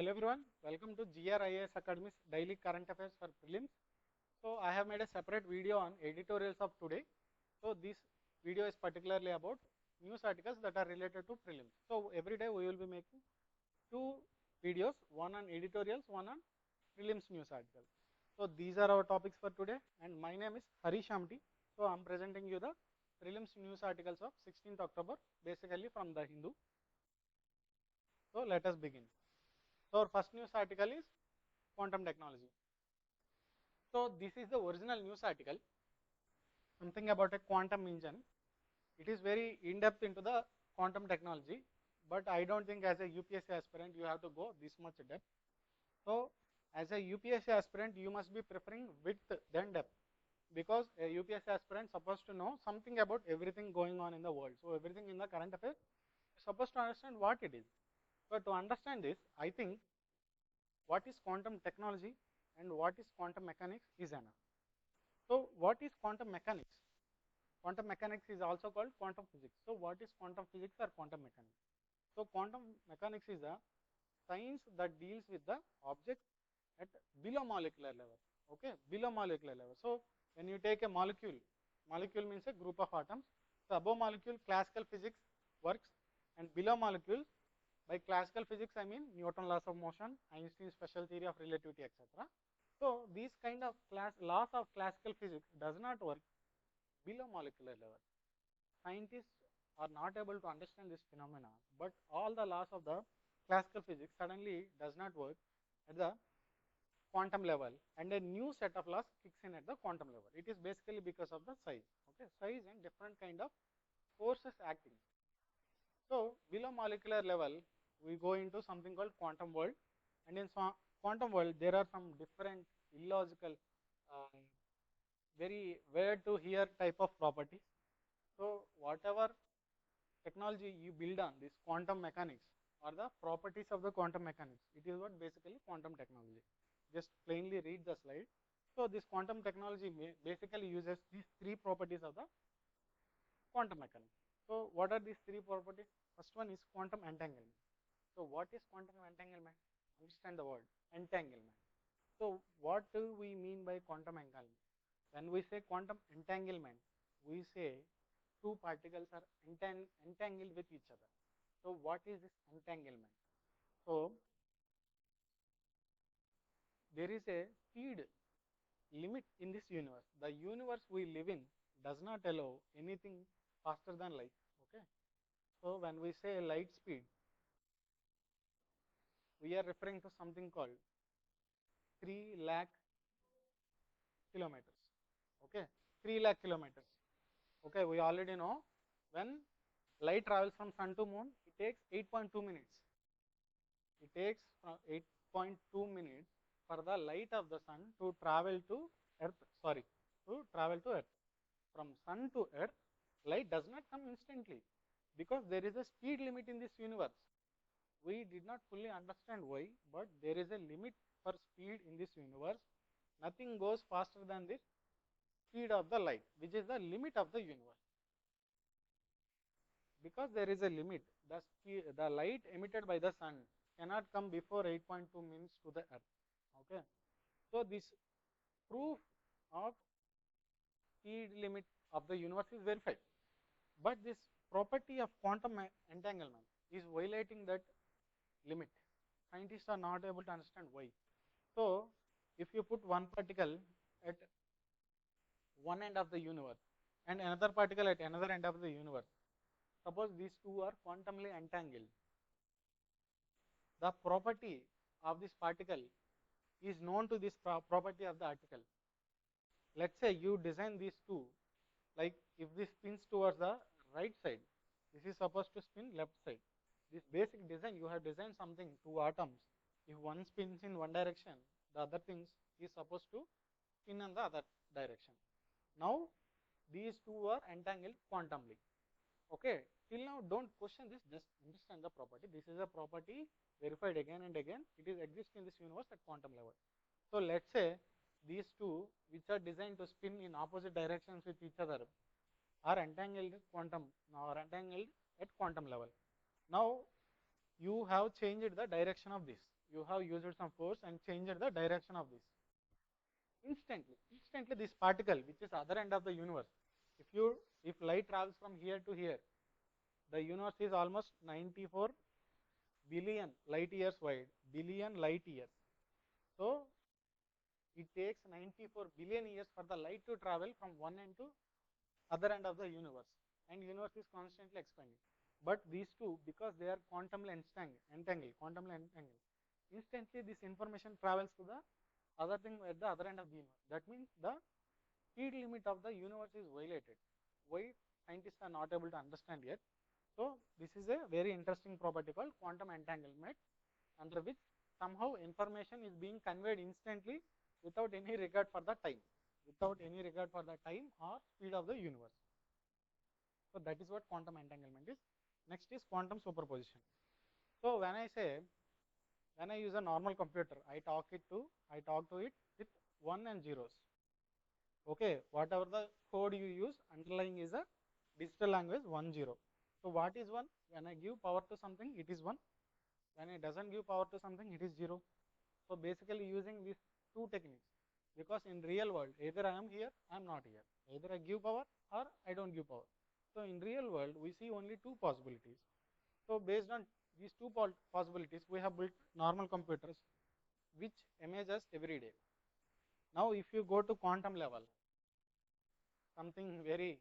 Hello everyone, welcome to IAS Academy's daily current affairs for prelims. So I have made a separate video on editorials of today. So this video is particularly about news articles that are related to prelims. So every day we will be making two videos, one on editorials, one on prelims news articles. So these are our topics for today, and my name is Harish Amiti. So I am presenting you the prelims news articles of 16th October, basically from the Hindu. So let us begin. So our first news article is quantum technology. So this is the original news article, something about a quantum engine. It is very in-depth into the quantum technology, but I don't think as a UPSC aspirant you have to go this much depth. So as a UPSC aspirant you must be preferring width than depth, because a UPSC aspirant is supposed to know something about everything going on in the world. So everything in the current affairs is supposed to understand what it is. So to understand this, I think what is quantum technology and what is quantum mechanics is enough. So what is quantum mechanics? Quantum mechanics is also called quantum physics. So what is quantum physics or quantum mechanics? So quantum mechanics is a science that deals with the object at below molecular level. Okay, below molecular level. So when you take a molecule, molecule means a group of atoms. So above molecule classical physics works, and below molecules, by classical physics I mean Newton laws of motion, Einstein's special theory of relativity, etc. So these kind of laws of classical physics does not work below molecular level. Scientists are not able to understand this phenomena, but all the laws of the classical physics suddenly does not work at the quantum level, and a new set of laws kicks in at the quantum level. It is basically because of the size. Okay, size and different kind of forces acting. So below molecular level, we go into something called quantum world, and in quantum world there are some different illogical, very weird to hear type of properties. So whatever technology you build on this quantum mechanics or the properties of the quantum mechanics, it is what basically quantum technology. Just plainly read the slide. So this quantum technology basically uses these three properties of the quantum mechanics. So what are these three properties? First one is quantum entanglement. So what is quantum entanglement? Understand the word entanglement. So what do we mean by quantum entanglement? When we say quantum entanglement, we say two particles are entangled with each other. So what is this entanglement? So there is a speed limit in this universe. The universe we live in does not allow anything faster than light. Okay. So when we say light speed, we are referring to something called 3 lakh kilometers. Okay, 3 lakh kilometers. Okay, we already know when light travels from sun to moon, it takes 8.2 minutes. It takes 8.2 minutes for the light of the sun to travel to earth, to travel to earth. From sun to earth, light does not come instantly, because there is a speed limit in this universe. We did not fully understand why, but there is a limit for speed in this universe. Nothing goes faster than this speed of the light, which is the limit of the universe. Because there is a limit, the light emitted by the sun cannot come before 8.2 minutes to the earth. Okay, so this proof of speed limit of the universe is verified, but this property of quantum entanglement is violating that limit. Scientists are not able to understand why. So if you put one particle at one end of the universe and another particle at another end of the universe, suppose these two are quantumly entangled, the property of this particle is known to this property of the article. Let's say you design these two, like if this spins towards the right side, this is supposed to spin left side. This basic design, you have designed something, two atoms. If one spins in one direction, the other things is supposed to spin in the other direction. Now these two are entangled quantumly. Okay, till now don't question this, just understand the property. This is a property verified again and again. It is exists in this universe at quantum level. So let's say these two, which are designed to spin in opposite directions with each other, are entangled at quantum level. Now you have changed the direction of this. you have used some force and changed the direction of this. Instantly this particle, which is other end of the universe, if light travels from here to here, the universe is almost 94 billion light years wide, billion light years. So it takes 94 billion years for the light to travel from one end to other end of the universe, and universe is constantly expanding. But these two, because they are quantumly entangled, instantly this information travels to the other thing at the other end of the universe. That means the speed limit of the universe is violated. Why? Scientists are not able to understand yet. So this is a very interesting property called quantum entanglement, under which somehow information is being conveyed instantly without any regard for the time, or speed of the universe. So that is what quantum entanglement is. Next is quantum superposition. So when I use a normal computer, I talk to it with 1 and zeros. Okay, whatever the code you use, underlying is a digital language 1 0. So what is 1? When I give power to something, it is 1. When I doesn't give power to something, it is 0. So basically using these two techniques, because in real world, either I am here, I am not here. Either I give power or I don't give power. So in real world, we see only two possibilities. So based on these two possibilities, we have built normal computers which image us every day. Now if you go to quantum level, something very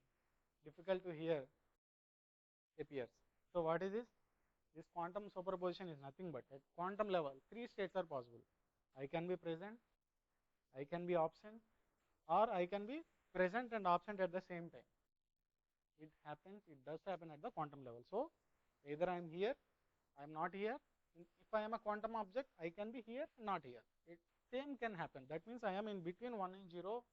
difficult to hear appears. So what is this? This quantum superposition is nothing but at quantum level, three states are possible. I can be present, I can be absent, or I can be present and absent at the same time. It does happen at the quantum level. So either I am here, I am not here. If I am a quantum object, I can be here, not here. Same can happen. That means I am in between 1 and 0.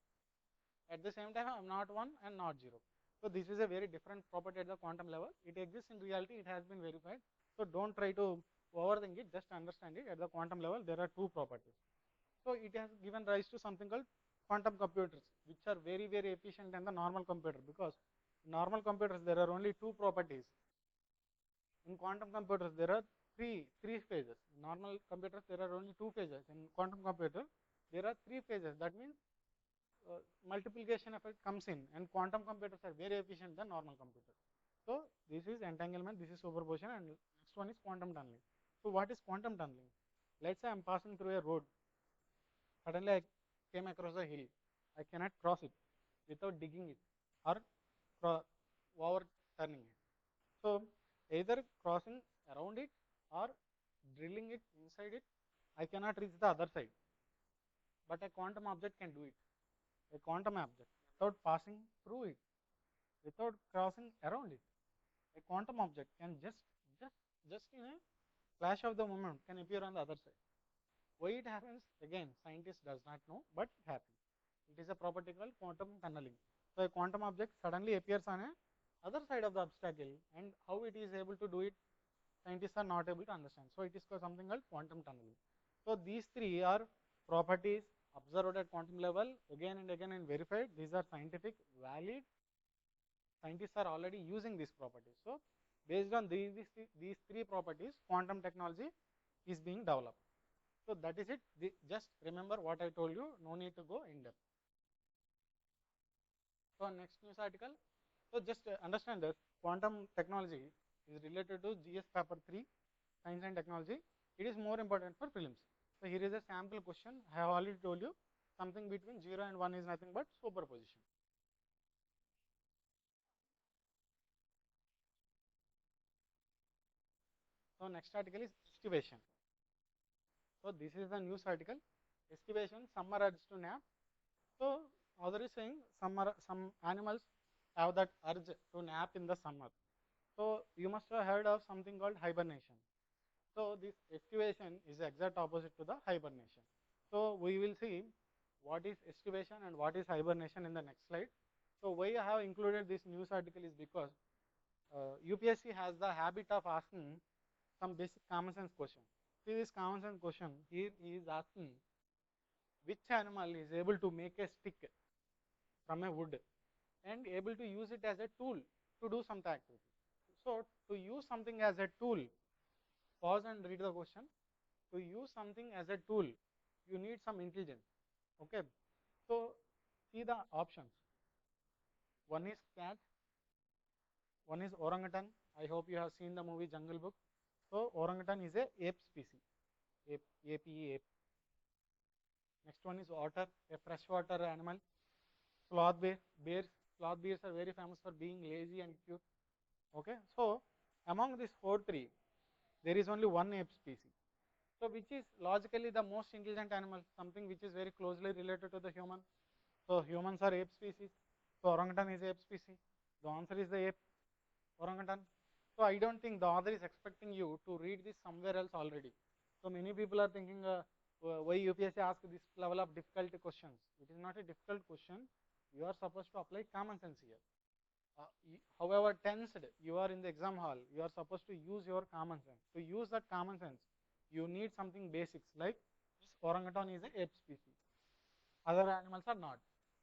At the same time, I am not 1 and not 0. So this is a very different property at the quantum level. It exists in reality. It has been verified. So don't try to overthink it. Just understand it. At the quantum level, there are two properties. So it has given rise to something called quantum computers, which are very, very efficient than the normal computer, because in normal computers there are only two properties. In quantum computers there are three phases. In normal computers there are only two phases. In quantum computer there are three phases. That means multiplication effect comes in, and quantum computers are very efficient than normal computers. So this is entanglement, this is superposition, and next one is quantum tunneling. So what is quantum tunneling? Let's say I am passing through a road. Suddenly I came across a hill. I cannot cross it without digging it or overturning it. So either crossing around it or drilling it inside it, I cannot reach the other side. But a quantum object can do it. A quantum object, without passing through it, without crossing around it, a quantum object can just in a flash of the moment can appear on the other side. Why it happens? Again, scientist does not know, but it happens. It is a property called quantum tunneling. So a quantum object suddenly appears on a other side of the obstacle, and how it is able to do it, scientists are not able to understand. So it is called something called quantum tunneling. So these three are properties observed at quantum level again and again and verified. These are scientific, valid. Scientists are already using these properties. So based on these three properties, quantum technology is being developed. So that is it. Just remember what I told you. No need to go in depth. So next news article. So just understand that quantum technology is related to GS paper 3, science and technology. It is more important for prelims. So here is a sample question. I have already told you something between 0 and 1 is nothing but superposition. So next article is estivation. So this is the news article. Estivation, summer urge to nap. So author is saying some animals have that urge to nap in the summer. So you must have heard of something called hibernation. So this estivation is the exact opposite to the hibernation. So we will see what is estivation and what is hibernation in the next slide. So why I have included this news article is because UPSC has the habit of asking some basic common sense question. See this common sense question, here he is asking which animal is able to make a stick from a wood and able to use it as a tool to do some activity. So to use something as a tool, pause and read the question. To use something as a tool, you need some intelligence. Okay, so see the options. One is cat, one is orangutan. I hope you have seen the movie Jungle Book. So orangutan is a ape species, ape. Next one is otter, a freshwater animal. Sloth bears. Sloth bears are very famous for being lazy and cute. Okay, so among these three, there is only one ape species. So which is logically the most intelligent animal, something which is very closely related to the human. So humans are ape species. So orangutan is ape species. The answer is the ape, orangutan. So I don't think the author is expecting you to read this somewhere else already. So many people are thinking why UPSC ask this level of difficult questions. It is not a difficult question. You are supposed to apply common sense here. However tensed you are in the exam hall, you are supposed to use your common sense. To use that common sense, you need something basics like this orangutan is a ape species. Other animals are not.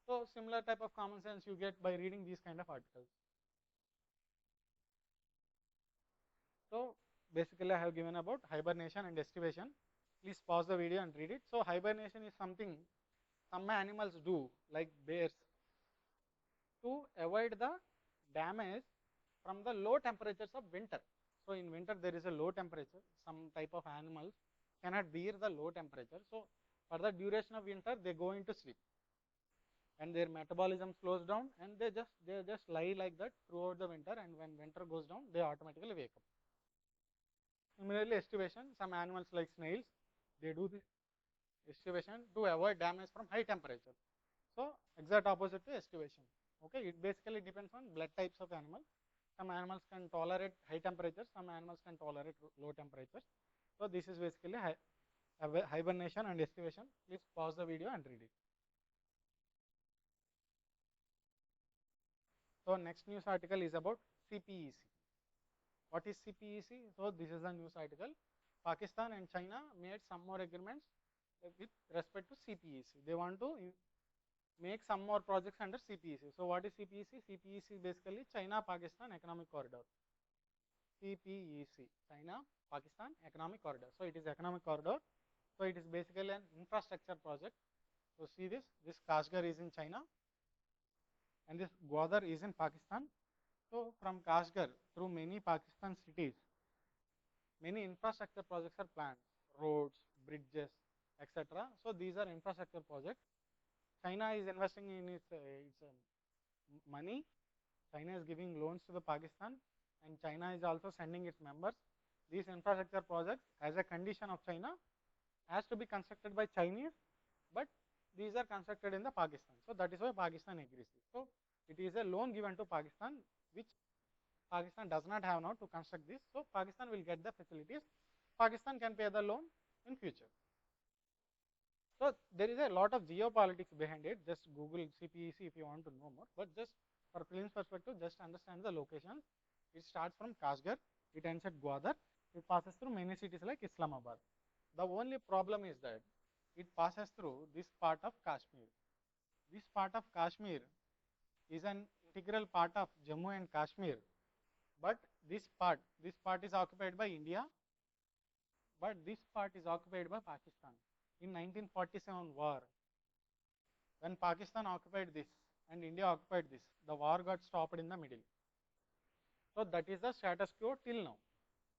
So similar type of common sense you get by reading these kind of articles. So basically I have given about hibernation and estivation. Please pause the video and read it. So hibernation is something some animals do like bears to avoid the damage from the low temperatures of winter. So in winter there is a low temperature, some type of animals cannot bear the low temperature. So for the duration of winter they go into sleep and their metabolism slows down and they just lie like that throughout the winter, and when winter goes down they automatically wake up. Similarly estivation, some animals like snails, they do this estivation to avoid damage from high temperature. So exact opposite to estivation. Okay, it basically depends on blood types of animals. Some animals can tolerate high temperatures, some animals can tolerate low temperatures. So this is basically hibernation and estivation. Please pause the video and read it. So next news article is about CPEC. What is CPEC? So this is the news article. Pakistan and China made some more agreements with respect to CPEC. They want to make some more projects under CPEC. So what is CPEC? CPEC basically China-Pakistan Economic Corridor. CPEC, China-Pakistan Economic Corridor. So it is economic corridor. So it is basically an infrastructure project. So see this KHAZIRANGA is in China and this Gwadar is in Pakistan. So from KHAZIRANGA through many Pakistan cities, many infrastructure projects are planned, roads, bridges, etc. So these are infrastructure projects. China is investing in its money. China is giving loans to the Pakistan, and China is also sending its members. These infrastructure projects, as a condition of China, has to be constructed by Chinese, but these are constructed in the Pakistan. So that is why Pakistan agrees. So it is a loan given to Pakistan, which Pakistan does not have now to construct this. So Pakistan will get the facilities. Pakistan can pay the loan in future. So there is a lot of geopolitics behind it. Just Google CPEC if you want to know more. But just for prelims perspective, just understand the location. It starts from KHAZIRANGA, it ends at Gwadar, it passes through many cities like Islamabad. The only problem is that it passes through this part of Kashmir. This part of Kashmir is an integral part of Jammu and Kashmir, but this part is occupied by India, but this part is occupied by Pakistan. In 1947 war, when Pakistan occupied this and India occupied this, the war got stopped in the middle. So that is the status quo till now.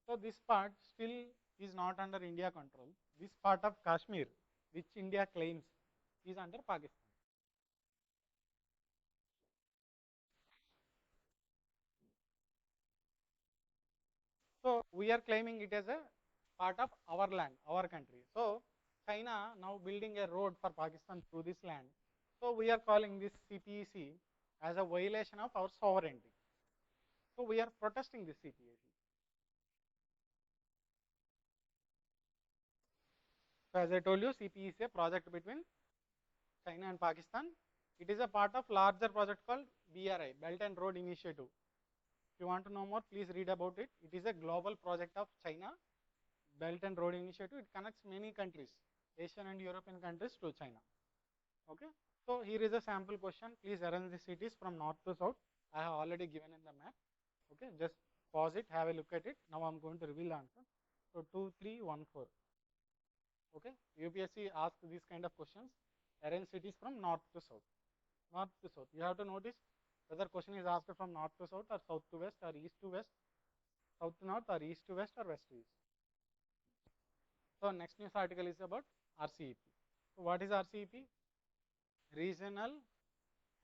So this part still is not under India control. This part of Kashmir, which India claims, is under Pakistan. So we are claiming it as a part of our land, our country. So China now building a road for Pakistan through this land. So we are calling this CPEC as a violation of our sovereignty. So we are protesting this CPEC. So as I told you, CPEC is a project between China and Pakistan. It is a part of larger project called BRI, Belt and Road Initiative. If you want to know more, please read about it. It is a global project of China, Belt and Road Initiative. It connects many countries, Asian and European countries to China. Okay. So here is a sample question. Please arrange the cities from north to south. I have already given in the map. Okay. Just pause it, have a look at it. Now I am going to reveal the answer. So 2, 3, 1, 4. Okay, UPSC asks these kind of questions. Arrange cities from north to south. North to south. You have to notice whether question is asked from north to south or south to west or east to west, south to north or east to west or west to east. So next news article is about RCEP. So what is RCEP? Regional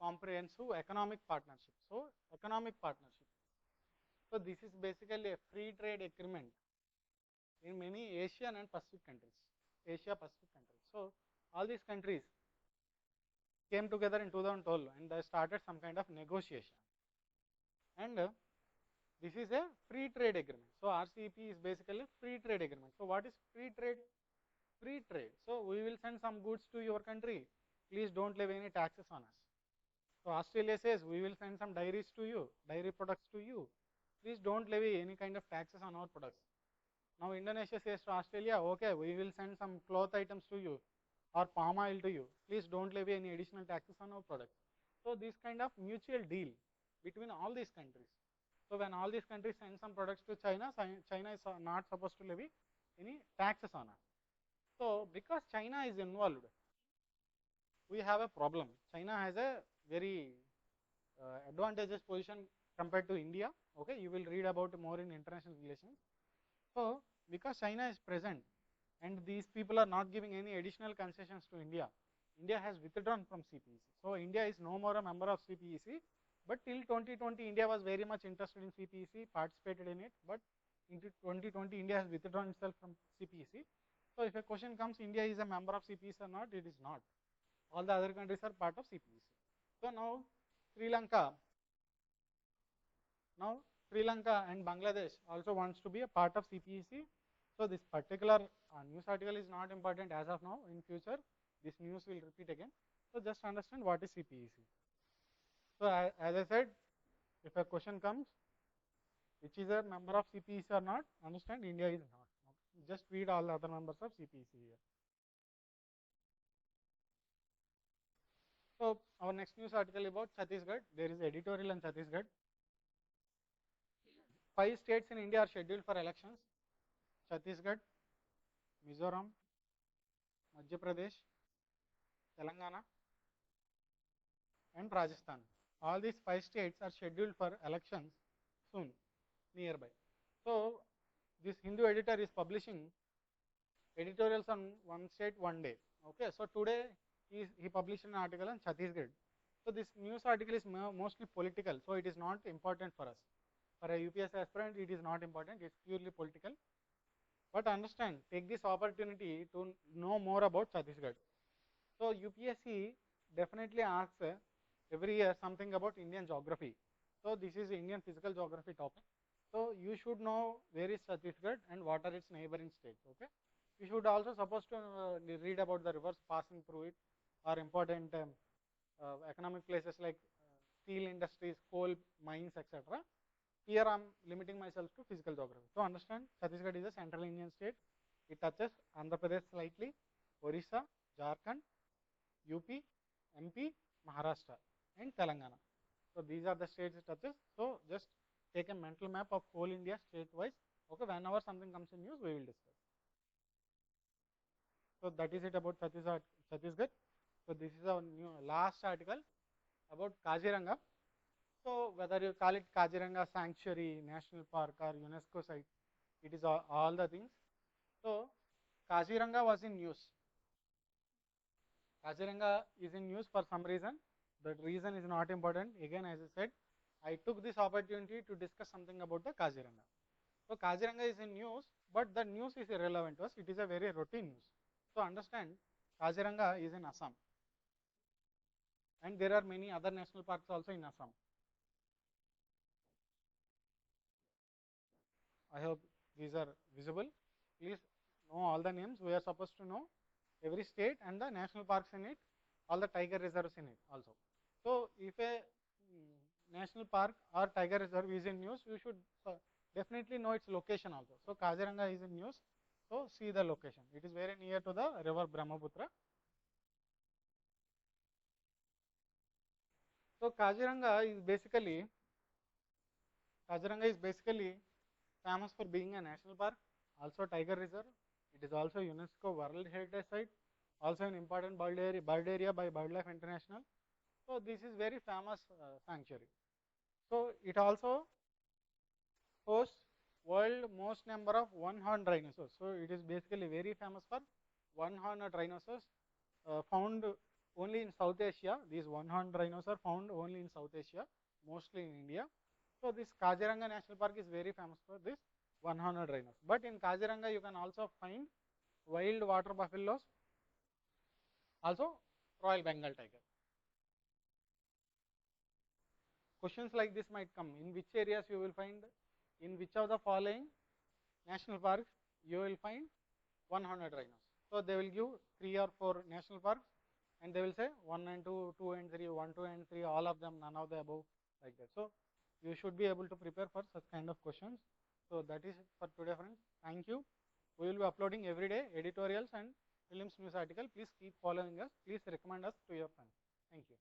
Comprehensive Economic Partnership. So economic partnership. So this is basically a free trade agreement in many Asian and Pacific countries. Asia Pacific countries. So all these countries came together in 2012 and they started some kind of negotiation. And this is a free trade agreement. So RCEP is basically a free trade agreement. So what is free trade? Free trade. So we will send some goods to your country. Please don't levy any taxes on us. So Australia says we will send some dairies to you, dairy products to you. Please don't levy any kind of taxes on our products. Now Indonesia says to Australia, okay, we will send some cloth items to you or palm oil to you. Please don't levy any additional taxes on our products. So this kind of mutual deal between all these countries. So when all these countries send some products to China, China is not supposed to levy any taxes on us. So because China is involved, we have a problem. China has a very advantageous position compared to India. Okay, you will read about more in international relations. So because China is present and these people are not giving any additional concessions to India, India has withdrawn from CPEC. So India is no more a member of CPEC, but till 2020 India was very much interested in CPEC, participated in it, but into 2020 India has withdrawn itself from CPEC. So if a question comes, India is a member of CPEC or not, it is not. All the other countries are part of CPEC. So now Sri Lanka and Bangladesh also wants to be a part of CPEC. So this particular news article is not important as of now. In future, this news will repeat again. So just understand what is CPEC. So as I said, if a question comes, which is a member of CPEC or not, understand India is not. Just read all the other members of CPEC here. So our next news article about Chhattisgarh, there is editorial on Chhattisgarh. 5 states in India are scheduled for elections: Chhattisgarh, Mizoram, Madhya Pradesh, Telangana, and Rajasthan. All these 5 states are scheduled for elections soon, nearby. So this Hindu editor is publishing editorials on one state one day. Okay, so today he published an article on Chhattisgarh. So this news article is mostly political, so it is not important for us. For a UPSC aspirant, it is not important, it's purely political. But understand, take this opportunity to know more about Chhattisgarh. So UPSC definitely asks every year something about Indian geography. So this is Indian physical geography topic. So you should know where is Chhattisgarh and what are its neighboring states. Okay. You should also supposed to read about the rivers passing through it or important economic places like steel industries, coal mines, etc. Here I am limiting myself to physical geography. So understand, Chhattisgarh is a central Indian state. It touches Andhra Pradesh slightly, Orissa, Jharkhand, UP, MP, Maharashtra, and Telangana. So these are the states it touches. So just take a mental map of whole India state-wise. Okay, whenever something comes in news, we will discuss. So that is it about Chhattisgarh. So this is our new last article about Kaziranga. So whether you call it Kaziranga Sanctuary, National Park, or UNESCO site, it is all the things. So Kaziranga was in news. Kaziranga is in news for some reason. That reason is not important. Again, as I said, I took this opportunity to discuss something about the Kaziranga. So Kaziranga is in news, but the news is irrelevant to us. It is a very routine news. So understand, Kaziranga is in Assam, and there are many other national parks also in Assam. I hope these are visible. Please know all the names. We are supposed to know every state and the national parks in it, all the tiger reserves in it also. So if a national park or tiger reserve is in news, you should definitely know its location also. So Kaziranga is in news. So see the location. It is very near to the river Brahmaputra. So Kaziranga is basically famous for being a national park, also tiger reserve, It is also UNESCO World Heritage Site, also an important bird area by BirdLife International. So this is very famous sanctuary. So it also hosts world most number of one-horned rhinoceros. So it is basically very famous for one-horned rhinoceros found only in South Asia. These one-horned rhinos are found only in South Asia, mostly in India. So this KHAZIRANGA National Park is very famous for this one-horned rhinos. But in KHAZIRANGA, you can also find wild water buffaloes, also Royal Bengal tiger. Questions like this might come. In which areas you will find, in which of the following national parks you will find one-horned rhinos. So they will give 3 or 4 national parks, and they will say 1 and 2, 2 and 3, 1, 2 and 3, all of them, none of the above, like that. So you should be able to prepare for such kind of questions. So that is for today, friends. Thank you. We will be uploading every day editorials and prelims news article. Please keep following us. Please recommend us to your friends. Thank you.